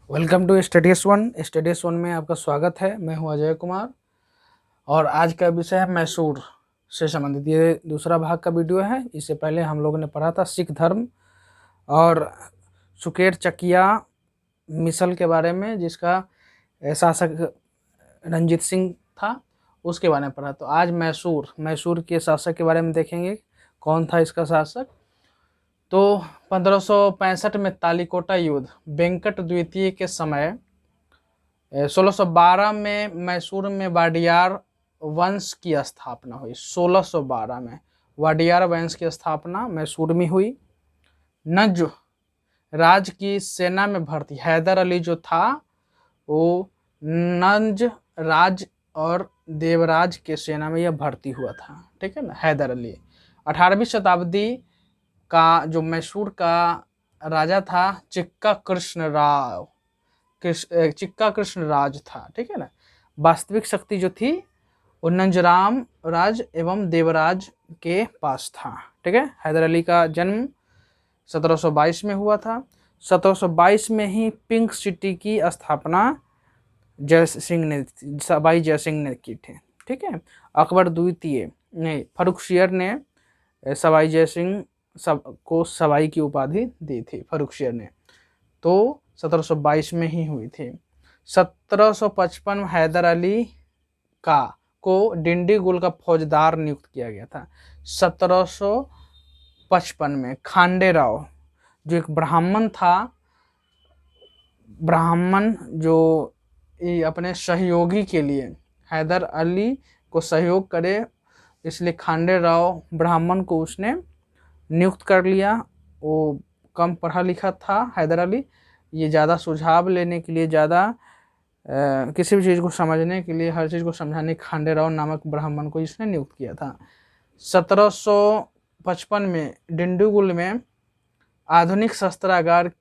Welcome to studies one में आपका स्वागत है। मैं हूं अजय कुमार और आज का विषय है मैसूर से संबंधित। ये दूसरा भाग का वीडियो है। इससे पहले हम लोगों ने पढ़ा था सिख धर्म और सुकेर चकिया मिसल के बारे में, जिसका शासक रंजीत सिंह था, उसके बारे में पढ़ा। तो आज मैसूर के शासक के बारे में देखेंगे, कौन था इसका शासक। तो 1565 में तालिकोटा युद्ध वेंकट द्वितीय के समय 1612 में मैसूर में वाडियार वंश की स्थापना हुई। 1612 में वाडियार वंश की स्थापना मैसूर में हुई। नंज राज की सेना में भर्ती हैदर अली जो था वो नंज राज और देवराज के सेना में यह भर्ती हुआ था। ठीक है ना, हैदर अली। 18वीं शताब्दी का जो मैसूर का राजा था चिक्का कृष्ण राज था। ठीक है ना। वास्तविक शक्ति जो थी वो नंजराम राज एवं देवराज के पास था। ठीक है। हैदर अली का जन्म 1722 में हुआ था। 1722 में ही पिंक सिटी की स्थापना सवाई जयसिंह ने की थी। ठीक है। अकबर द्वितीय नहीं, फर्रुखसियर ने सवाई जयसिंह को सवाई की उपाधि दी थी, फर्रुखसियर ने। तो 1722 में ही हुई थी। 1755 में हैदर अली को डिंडीगुल का फौजदार नियुक्त किया गया था। 1755 में खांडे राव जो एक ब्राह्मण था, ब्राह्मण जो अपने सहयोगी के लिए हैदर अली को सहयोग करे, इसलिए खांडे राव ब्राह्मण को उसने नियुक्त कर लिया। वो कम पढ़ा लिखा था हैदर अली। ये ज़्यादा सुझाव लेने के लिए, ज़्यादा किसी भी चीज़ को समझने के लिए, हर चीज़ को समझाने खांडे राव नामक ब्राह्मण को इसने नियुक्त किया था। 1755 में डिंडीगुल में आधुनिक शस्त्रागार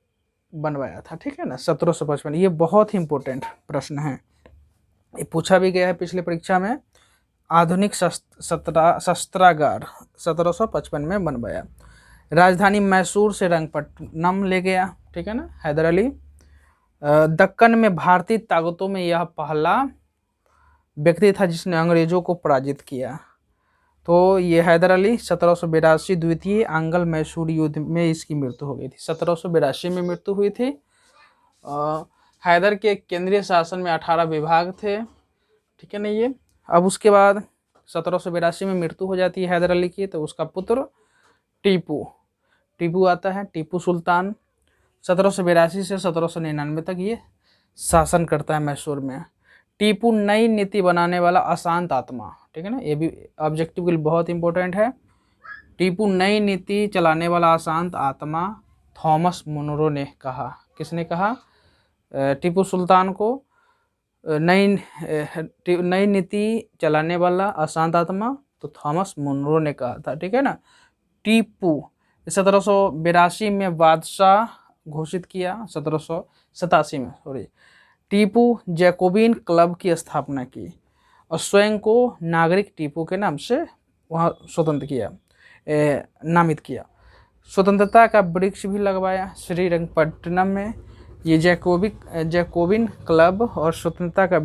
बनवाया था। ठीक है ना, 1755। ये बहुत ही इम्पोर्टेंट प्रश्न है, ये पूछा भी गया है पिछले परीक्षा में। आधुनिक शस्त्रागार 1755 में बनवाया। राजधानी मैसूर से रंगपट्टनम ले गया। ठीक है ना, हैदर अली। दक्कन में भारतीय ताकतों में यह पहला व्यक्ति था जिसने अंग्रेजों को पराजित किया। तो ये हैदर अली 1782 द्वितीय आंग्ल मैसूर युद्ध में इसकी मृत्यु हो गई थी। 1782 में मृत्यु हुई थी। हैदर के केंद्रीय शासन में 18 विभाग थे। ठीक है ना। ये अब उसके बाद 1782 में मृत्यु हो जाती है हैदर अली की। तो उसका पुत्र टीपू आता है, टीपू सुल्तान। 1782 से 1799 तक ये शासन करता है मैसूर में। टीपू नई नीति बनाने वाला अशांत आत्मा। ठीक है ना, ये भी ऑब्जेक्टिव के लिए बहुत इंपॉर्टेंट है। टीपू नई नीति चलाने वाला अशांत आत्मा, थॉमस मुनरो ने कहा। किसने कहा? टीपू सुल्तान को नई नीति चलाने वाला अशांत आत्मा तो थॉमस मुनरो ने कहा था। ठीक है ना। टीपू 1782 में बादशाह घोषित किया। 1787 में टीपू जैकोबिन क्लब की स्थापना की और स्वयं को नागरिक टीपू के नाम से वहाँ स्वतंत्र किया, नामित किया। स्वतंत्रता का वृक्ष भी लगवाया श्रीरंगपट्टनम में। ये जैकोबिन क्लब और स्वतंत्रता का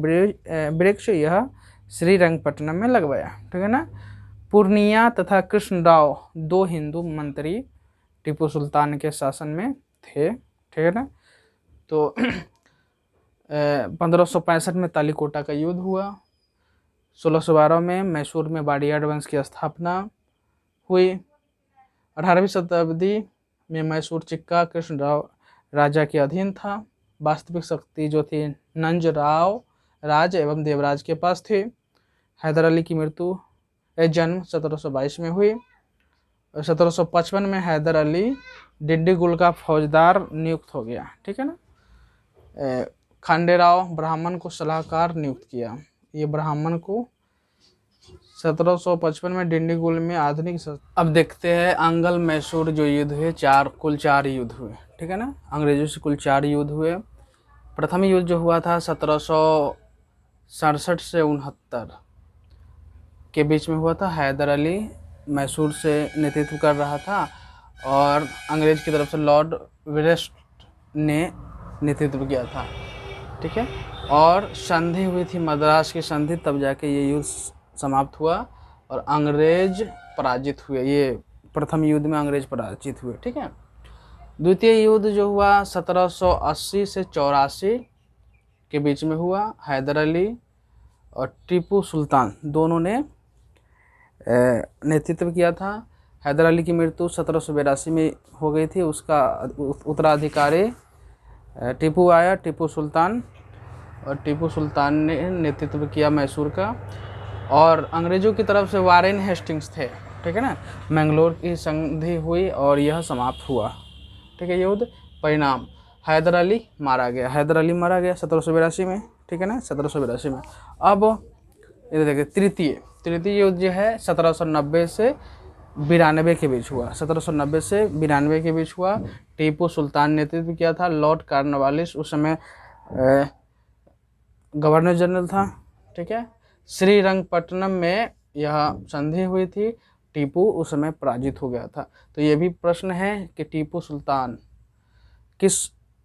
वृक्ष यह श्रीरंगपट्टनम में लगवाया। ठीक है ना। पूर्णिया तथा कृष्णराव 2 हिंदू मंत्री टीपू सुल्तान के शासन में थे। ठीक है ना। तो 1565 में तालिकोटा का युद्ध हुआ। 1612 में मैसूर में वाडियार वंश की स्थापना हुई। 18वीं शताब्दी में मैसूर चिक्का कृष्णराव राजा के अधीन था। वास्तविक शक्ति जो थी नंज राव राज एवं देवराज के पास थी। हैदर अली की जन्म 1722 में हुई। 1755 में हैदर अली डिंडीगुल का फौजदार नियुक्त हो गया। ठीक है ना। खांडे राव ब्राह्मण को सलाहकार नियुक्त किया। ये ब्राह्मण को 1755 में डिंडीगुल में आधुनिक। अब देखते हैं आंग्ल मैसूर जो युद्ध हुए, कुल चार युद्ध हुए। ठीक है ना। अंग्रेजों से कुल 4 युद्ध हुए। प्रथम युद्ध जो हुआ था 1767 से 69 के बीच में हुआ था। हैदर अली मैसूर से नेतृत्व कर रहा था और अंग्रेज की तरफ से लॉर्ड वेस्ट ने नेतृत्व किया था, ठीक है। और संधि हुई थी मद्रास की संधि, तब जाके ये युद्ध समाप्त हुआ और अंग्रेज पराजित हुए। ये प्रथम युद्ध में अंग्रेज पराजित हुए, ठीक है। द्वितीय युद्ध जो हुआ 1780 से 84 के बीच में हुआ। हैदर अली और टीपू सुल्तान दोनों ने नेतृत्व किया था। हैदर अली की मृत्यु 1782 में हो गई थी। उसका उत्तराधिकारी टीपू आया, टीपू सुल्तान, और टीपू सुल्तान ने नेतृत्व किया मैसूर का। और अंग्रेज़ों की तरफ से वारेन हेस्टिंग्स थे, ठीक है ना। मैंगलोर की संधि हुई और यह समाप्त हुआ, ठीक है, युद्ध। परिणाम, हैदर अली मारा गया, हैदर अली मारा गया 1782 में, ठीक है ना, 1782 में। अब इधर देखिए तृतीय युद्ध जो है 1790 से 92 के बीच हुआ। 1790 से 92 के बीच हुआ। टीपू सुल्तान ने नेतृत्व किया था। लॉर्ड कॉर्नवालिस उस समय गवर्नर जनरल था, ठीक है। श्रीरंगपट्टनम में यह संधि हुई थी। टीपू उस समय पराजित हो गया था। तो ये भी प्रश्न है कि टीपू सुल्तान किस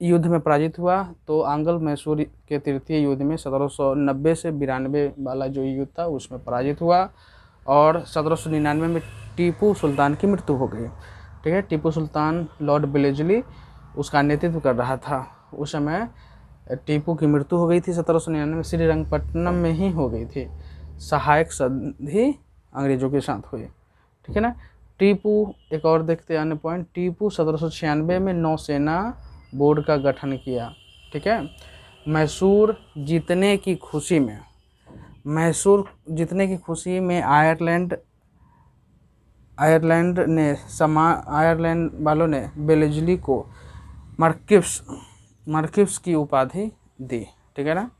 युद्ध में पराजित हुआ। तो आंग्ल मैसूर के तृतीय युद्ध में 1790 से 92 वाला जो युद्ध था उसमें पराजित हुआ और 1799 में टीपू सुल्तान की मृत्यु हो गई, ठीक है। टीपू सुल्तान लॉर्ड बेलेजली उसका नेतृत्व कर रहा था। उस समय टीपू की मृत्यु हो गई थी 1799 में, श्रीरंगपट्टनम में ही हो गई थी। सहायक संधि अंग्रेजों के साथ हुई, ठीक है ना। टीपू, एक और देखते हैं अन्य पॉइंट। टीपू 1796 में नौसेना बोर्ड का गठन किया, ठीक है। मैसूर जीतने की खुशी में आयरलैंड वालों ने बेलेजली को मार्किव्स की उपाधि दी, ठीक है ना।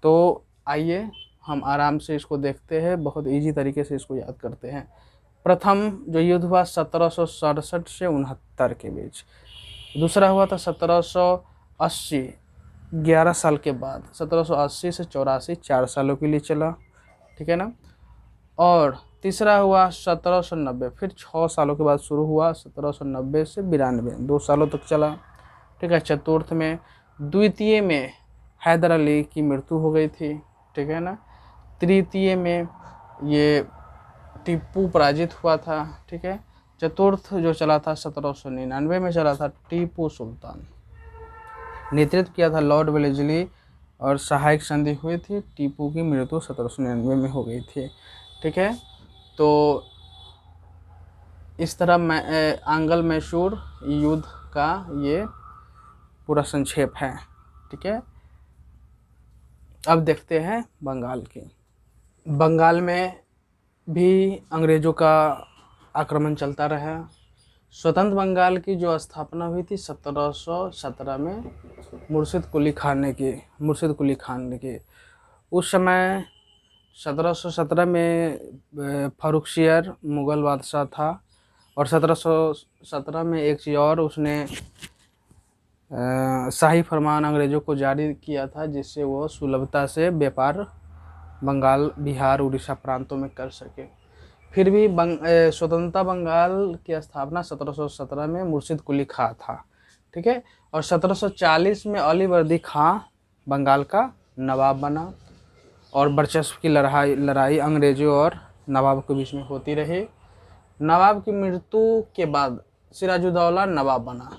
तो आइए हम आराम से इसको देखते हैं, बहुत इजी तरीके से इसको याद करते हैं। प्रथम जो युद्ध हुआ 1767 से 69 के बीच। दूसरा हुआ था 1780, 11 साल के बाद। 1780 से 84, 4 सालों के लिए चला, ठीक है ना। और तीसरा हुआ 1790, फिर 6 सालों के बाद शुरू हुआ 1790 से 92, 2 सालों तक चला, ठीक है। चतुर्थ में, द्वितीय में हैदर अली की मृत्यु हो गई थी, ठीक है ना। तृतीय में ये टीपू पराजित हुआ था, ठीक है। चतुर्थ जो चला था 1799 में चला था। टीपू सुल्तान नेतृत्व किया था लॉर्ड वेलेस्ली और सहायक संधि हुई थी। टीपू की मृत्यु 1799 में हो गई थी, ठीक है। तो इस तरह आंग्ल मैसूर युद्ध का ये पूरा संक्षेप है, ठीक है। अब देखते हैं बंगाल की। बंगाल में भी अंग्रेज़ों का आक्रमण चलता रहा। स्वतंत्र बंगाल की जो स्थापना हुई थी 1717 में मुर्शिद कुली खान ने की। उस समय 1717 में फर्रुखसियर मुग़ल बादशाह था और 1717 में एक चीज़ और उसने शाही फरमान अंग्रेज़ों को जारी किया था जिससे वो सुलभता से व्यापार बंगाल, बिहार, उड़ीसा प्रांतों में कर सके। फिर भी स्वतंत्रता बंगाल की स्थापना 1717 में मुर्शिद कुली खां था, ठीक है। और 1740 में अलीवर्दी खां बंगाल का नवाब बना और वर्चस्व की लड़ाई अंग्रेज़ों और नवाब के बीच में होती रही। नवाब की मृत्यु के बाद सिराजुद्दौला नवाब बना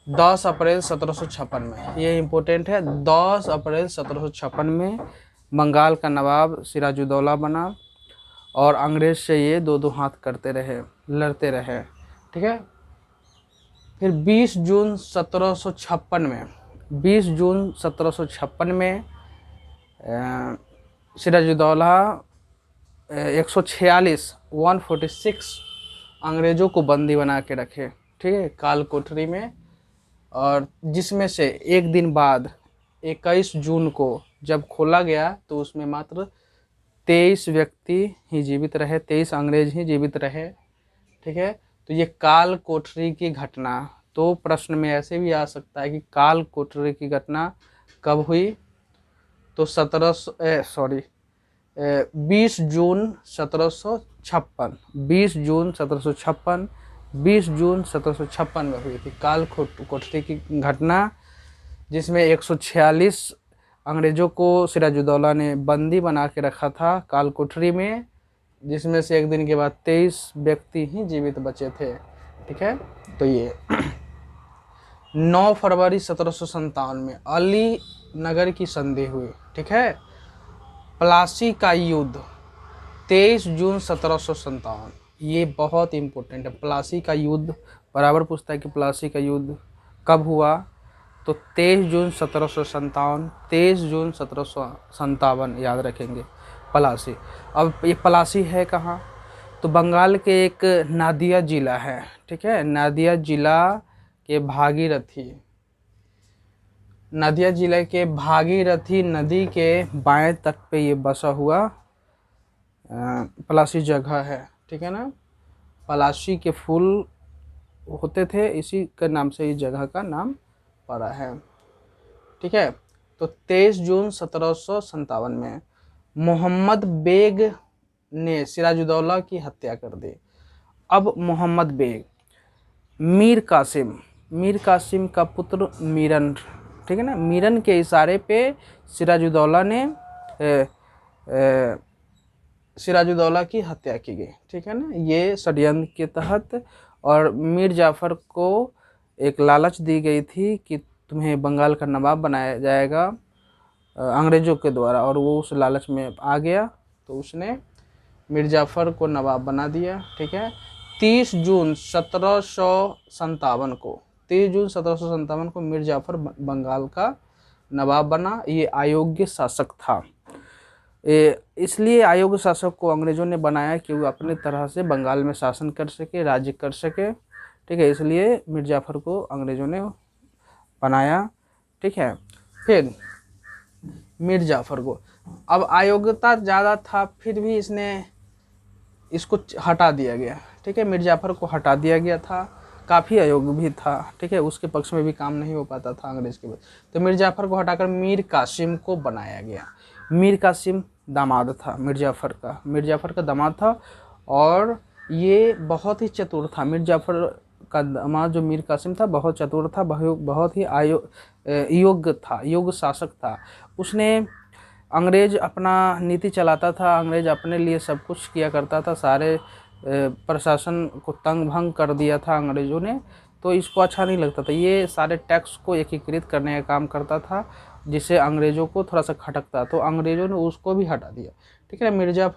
10 अप्रैल 1756 में। ये इम्पोर्टेंट है, 10 अप्रैल 1756 में बंगाल का नवाब सिराजुद्दौला बना और अंग्रेज़ से ये दो हाथ करते रहे, लड़ते रहे, ठीक है। फिर 20 जून 1756 में सिराजुद्दौला 146 अंग्रेज़ों को बंदी बना के रखे, ठीक है, काल कोठरी में। और जिसमें से एक दिन बाद 21 जून को जब खोला गया तो उसमें मात्र 23 व्यक्ति ही जीवित रहे, 23 अंग्रेज ही जीवित रहे, ठीक है। तो ये काल कोठरी की घटना, तो प्रश्न में ऐसे भी आ सकता है कि काल कोठरी की घटना कब हुई। तो 20 जून 1756 में हुई थी काल कोठरी की घटना। जिसमें 146 अंग्रेज़ों को सिराजुद्दौला ने बंदी बना के रखा था काल कोठरी में, जिसमें से एक दिन के बाद 23 व्यक्ति ही जीवित बचे थे। ठीक है, तो ये 9 फरवरी 1757 में अली नगर की संधि हुई। ठीक है, प्लासी का युद्ध 23 जून 1757, ये बहुत इम्पोर्टेंट है। प्लासी का युद्ध बराबर पूछता है कि प्लासी का युद्ध कब हुआ, तो 23 जून 1757, 23 जून 1757 याद रखेंगे प्लासी। अब ये प्लासी है कहाँ, तो बंगाल के एक नादिया जिला है। ठीक है, नादिया जिला के भागीरथी, नदिया जिले के भागीरथी नदी के बाएं तट पे ये बसा हुआ पलासी जगह है। ठीक है ना, पलासी के फूल होते थे, इसी के नाम से इस जगह का नाम पड़ा है। ठीक है, तो 23 जून 1757 में मोहम्मद बेग ने सिराजुद्दौला की हत्या कर दी। अब मोहम्मद बेग मीर कासिम का पुत्र मीरन, ठीक है ना, मीरन के इशारे पे सिराजुद्दौला ने सिराजुद्दौला की हत्या की गई। ठीक है ना, ये षड्यंत्र के तहत, और मीर जाफ़र को एक लालच दी गई थी कि तुम्हें बंगाल का नवाब बनाया जाएगा अंग्रेज़ों के द्वारा, और वो उस लालच में आ गया, तो उसने मीर जाफ़र को नवाब बना दिया। ठीक है, 30 जून 1757 को 30 जून 1757 को मीर जाफ़र बंगाल का नवाब बना। ये अयोग्य शासक था, इसलिए अयोग्य शासक को अंग्रेज़ों ने बनाया कि वो अपने तरह से बंगाल में शासन कर सके, राज्य कर सके। ठीक है, इसलिए मीर जाफ़र को अंग्रेज़ों ने बनाया। ठीक है, फिर मीर जाफ़र को अब अयोग्यता ज़्यादा था, फिर भी इसको हटा दिया गया। ठीक है, मीर जाफ़र को हटा दिया गया था, काफ़ी अयोग्य भी था। ठीक है, उसके पक्ष में भी काम नहीं हो पाता था अंग्रेज़ के, तो मीर जाफ़र को हटाकर मीर कासिम को बनाया गया। मीर कासिम दामाद था मीर जाफ़र का दामाद था, और ये बहुत ही चतुर था। मीर जाफ़र का दामाद जो मीर कासिम था बहुत चतुर था, बहुत ही योग्य शासक था। उसने अंग्रेज़ अपना नीति चलाता था, अंग्रेज़ अपने लिए सब कुछ किया करता था, सारे प्रशासन को तंग भंग कर दिया था अंग्रेज़ों ने, तो इसको अच्छा नहीं लगता था। ये सारे टैक्स को एकीकृत करने का काम करता था, जिससे अंग्रेज़ों को थोड़ा सा खटकता, तो अंग्रेज़ों ने उसको भी हटा दिया। ठीक है, मिर्ज़ा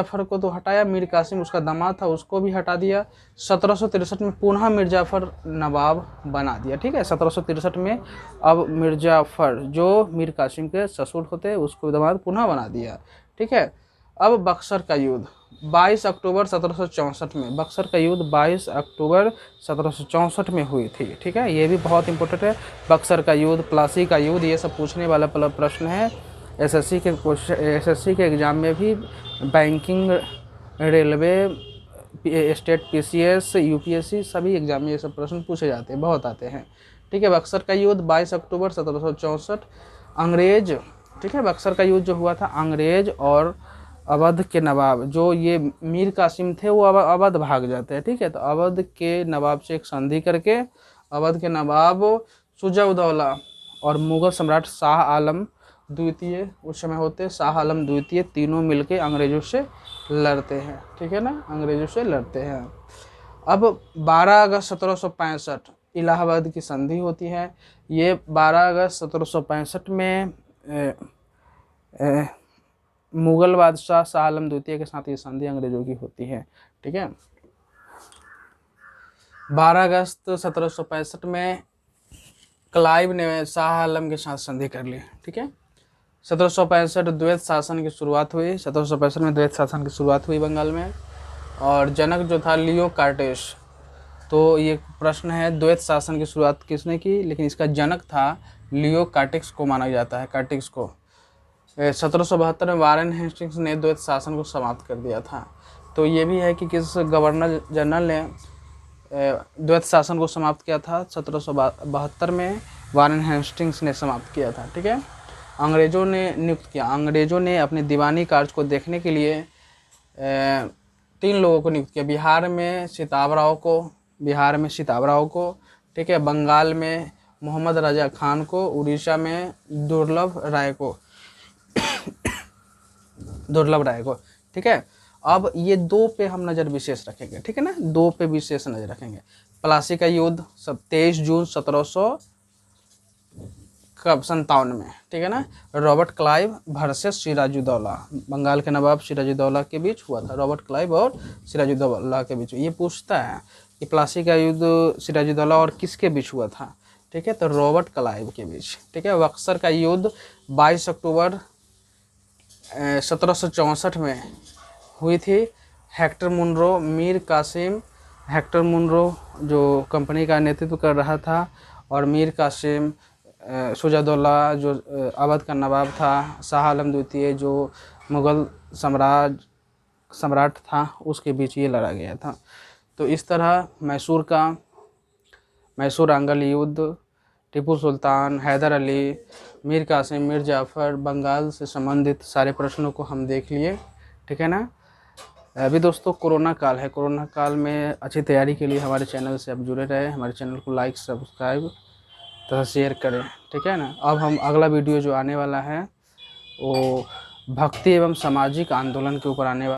फ़र को तो हटाया, मीर कासिम उसका दामाद था उसको भी हटा दिया। 1763 में पुनः मिर्ज़ा फ़र नवाब बना दिया। ठीक है, 1763 में अब मिर्ज़ा फ़र जो मीर कासिम के ससुर होते उसको दामाद पुनः बना दिया। ठीक है, अब बक्सर का युद्ध 22 अक्टूबर 1764 में, बक्सर का युद्ध 22 अक्टूबर 1764 में हुई थी। ठीक है, ये भी बहुत इंपॉर्टेंट है। बक्सर का युद्ध, प्लासी का युद्ध, ये सब पूछने वाला प्रश्न है। एसएससी के एग्ज़ाम में भी banking, railway, state PCS, UPSC सभी एग्ज़ाम में ये सब प्रश्न पूछे जाते हैं, बहुत आते हैं। ठीक है, बक्सर का युद्ध 22 अक्टूबर 1764 अंग्रेज, ठीक है, बक्सर का युद्ध जो हुआ था अंग्रेज और अवध के नवाब, जो ये मीर कासिम थे वो अवध भाग जाते हैं। ठीक है, तो अवध के नवाब से एक संधि करके अवध के नवाब शुजा-उद-दौला और मुग़ल सम्राट शाह आलम द्वितीय, उस समय होते शाह आलम द्वितीय, तीनों मिलके अंग्रेज़ों से लड़ते हैं। ठीक है ना, अंग्रेज़ों से लड़ते हैं। अब 12 अगस्त 1765 इलाहाबाद की संधि होती है। ये 12 अगस्त 1765 में मुग़ल बादशाह शाह आलम द्वितीय के साथ ये संधि अंग्रेज़ों की होती है। ठीक है, 12 अगस्त 1765 में क्लाइव ने शाह आलम के साथ संधि कर ली। ठीक है, 1765 द्वैत शासन की शुरुआत हुई। 1765 में द्वैत शासन की शुरुआत हुई बंगाल में, और जनक जो था लियो कार्टेस। तो ये प्रश्न है द्वैत शासन की शुरुआत किसने की, लेकिन इसका जनक था लियो कार्टेक्स को माना जाता है, कार्टेक्स को। 1772 में वारेन हेस्टिंग्स ने द्वैत शासन को समाप्त कर दिया था। तो ये भी है कि किस गवर्नर जनरल ने द्वैत शासन को समाप्त किया था। 1772 में वारेन हेस्टिंग्स ने समाप्त किया था। ठीक है, अंग्रेज़ों ने नियुक्त किया, अंग्रेज़ों ने अपने दीवानी कार्य को देखने के लिए 3 लोगों को नियुक्त किया। बिहार में सीताब राव को, ठीक है, बंगाल में मोहम्मद राजा खान को, उड़ीसा में दुर्लभ राय को। ठीक है, अब ये 2 पे हम नज़र विशेष रखेंगे, ठीक है ना, 2 पे विशेष नज़र रखेंगे। प्लासी का युद्ध 23 जून 1757 में, ठीक है ना। Robert Clive versus Sirajuddaula, Bengal के नवाब सिराजुद्दौला के बीच हुआ था, रॉबर्ट क्लाइव और सिराजुद्दौला के बीच। ये पूछता है कि प्लासी का युद्ध सिराजुद्दौला और किसके बीच हुआ था, ठीक है, तो रॉबर्ट क्लाइव के बीच। ठीक है, बक्सर का युद्ध 22 अक्टूबर 1764 में हुई थी। Hector Munro, Mir Qasim, Hector Munro जो कंपनी का नेतृत्व कर रहा था, और मीर कासिम शुजाउद्दौला जो अवध का नवाब था, शाह आलम द्वितीय जो मुग़ल सम्राट था, उसके बीच ये लड़ा गया था। तो इस तरह मैसूर आंगल युद्ध, टीपू सुल्तान, हैदर अली, मीर कासिम, मीर जाफ़र, बंगाल से संबंधित सारे प्रश्नों को हम देख लिए, ठीक है ना। अभी दोस्तों कोरोना काल है, कोरोना काल में अच्छी तैयारी के लिए हमारे चैनल से आप जुड़े रहे, हमारे चैनल को लाइक सब्सक्राइब तथा शेयर करें, ठीक है ना। अब हम अगला वीडियो जो आने वाला है वो भक्ति एवं सामाजिक आंदोलन के ऊपर आने वाला